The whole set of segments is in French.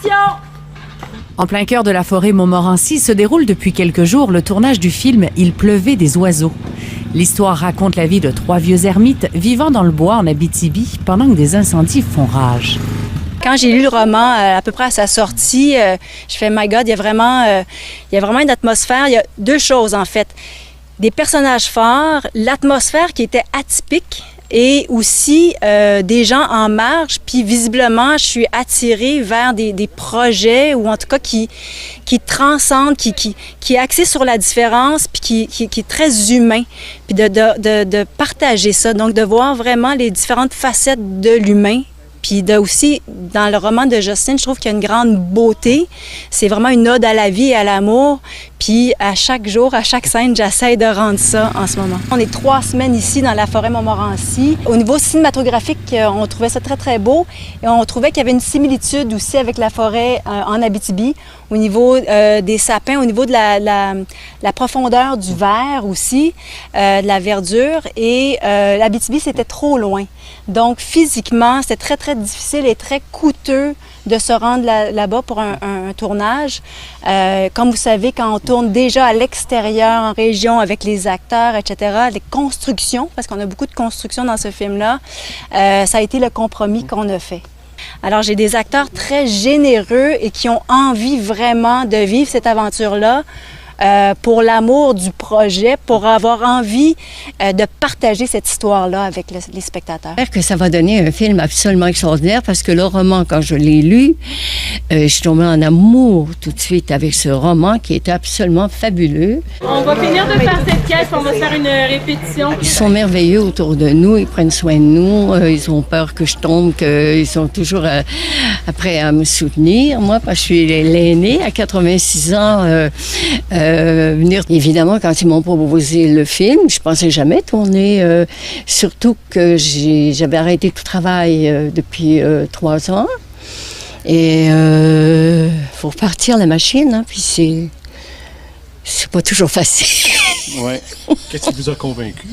Action! En plein cœur de la forêt Montmorency se déroule depuis quelques jours le tournage du film « Il pleuvait des oiseaux ». L'histoire raconte la vie de 3 vieux ermites vivant dans le bois en Abitibi pendant que des incendies font rage. Quand j'ai lu le roman, à peu près à sa sortie, je fais « My God, il y a vraiment une atmosphère. Il y a 2 choses, en fait. Des personnages forts, l'atmosphère qui était atypique et aussi des gens en marge. Puis visiblement, je suis attirée vers des projets ou en tout cas qui transcendent, qui est axé sur la différence puis qui est très humain. Puis de partager ça, donc de voir vraiment les différentes facettes de l'humain. Puis aussi, dans le roman de Justine, je trouve qu'il y a une grande beauté. C'est vraiment une ode à la vie et à l'amour. Puis à chaque jour, à chaque scène, j'essaie de rendre ça en ce moment. On est 3 semaines ici dans la forêt Montmorency. Au niveau cinématographique, on trouvait ça très, très beau. Et on trouvait qu'il y avait une similitude aussi avec la forêt en Abitibi, au niveau des sapins, au niveau de la profondeur du vert aussi, de la verdure. Et l'Abitibi, c'était trop loin. Donc physiquement, c'était très, très difficile et très coûteux de se rendre là-bas pour un tournage. Comme vous savez, quand on tourne déjà à l'extérieur, en région, avec les acteurs, etc., les constructions, parce qu'on a beaucoup de constructions dans ce film-là, ça a été le compromis qu'on a fait. Alors, j'ai des acteurs très généreux et qui ont envie vraiment de vivre cette aventure-là, pour l'amour du projet, pour avoir envie de partager cette histoire-là avec les spectateurs. J'espère que ça va donner un film absolument extraordinaire parce que le roman, quand je l'ai lu, je suis tombée en amour tout de suite avec ce roman qui est absolument fabuleux. On va finir de faire cette pièce, on va faire une répétition. Ils sont merveilleux autour de nous, ils prennent soin de nous, ils ont peur que je tombe, qu'ils sont toujours prêts à me soutenir. Moi, parce que je suis l'aînée, à 86 ans, venir. Évidemment, quand ils m'ont proposé le film, je pensais jamais tourner, surtout que j'avais arrêté tout travail depuis 3 ans. Et faut repartir la machine, hein, puis c'est pas toujours facile. Oui. Qu'est-ce qui vous a convaincu,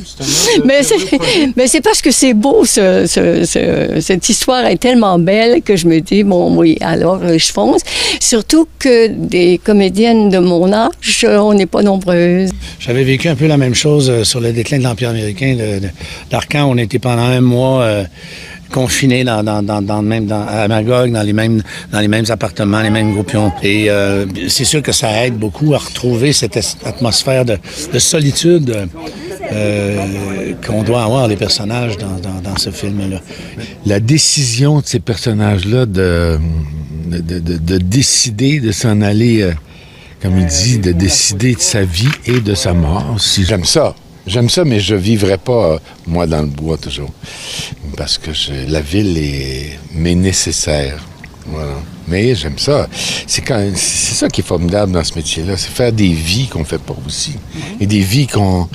Mais c'est parce que c'est beau, cette histoire est tellement belle que je me dis, bon, oui, alors je fonce. Surtout que des comédiennes de mon âge, on n'est pas nombreuses. J'avais vécu un peu la même chose sur le déclin de l'Empire américain d'Arcan. On était pendant un mois confinés à Magog, dans les mêmes appartements, les mêmes groupes. Et c'est sûr que ça aide beaucoup à retrouver cette atmosphère de solitude qu'on doit avoir, les personnages, dans ce film-là. La décision de ces personnages-là de décider de s'en aller, comme il dit, de décider de sa vie et de sa mort. Si j'aime ça. J'aime ça, mais je ne vivrais pas, moi, dans le bois, toujours. Parce que la ville m'est nécessaire. Voilà. Mais j'aime ça. C'est ça qui est formidable dans ce métier-là. C'est faire des vies qu'on ne fait pas aussi. Et des vies où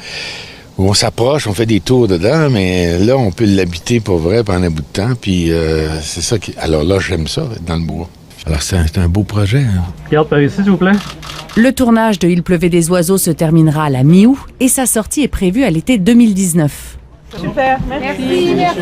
on s'approche, on fait des tours dedans, mais là, on peut l'habiter pour vrai pendant un bout de temps. Puis c'est ça qui... Alors là, j'aime ça, être dans le bois. Alors c'est un beau projet. Hein. Regarde par ici, s'il vous plaît. Le tournage de « Il pleuvait des oiseaux » se terminera à la mi-août et sa sortie est prévue à l'été 2019. Super, merci. Merci.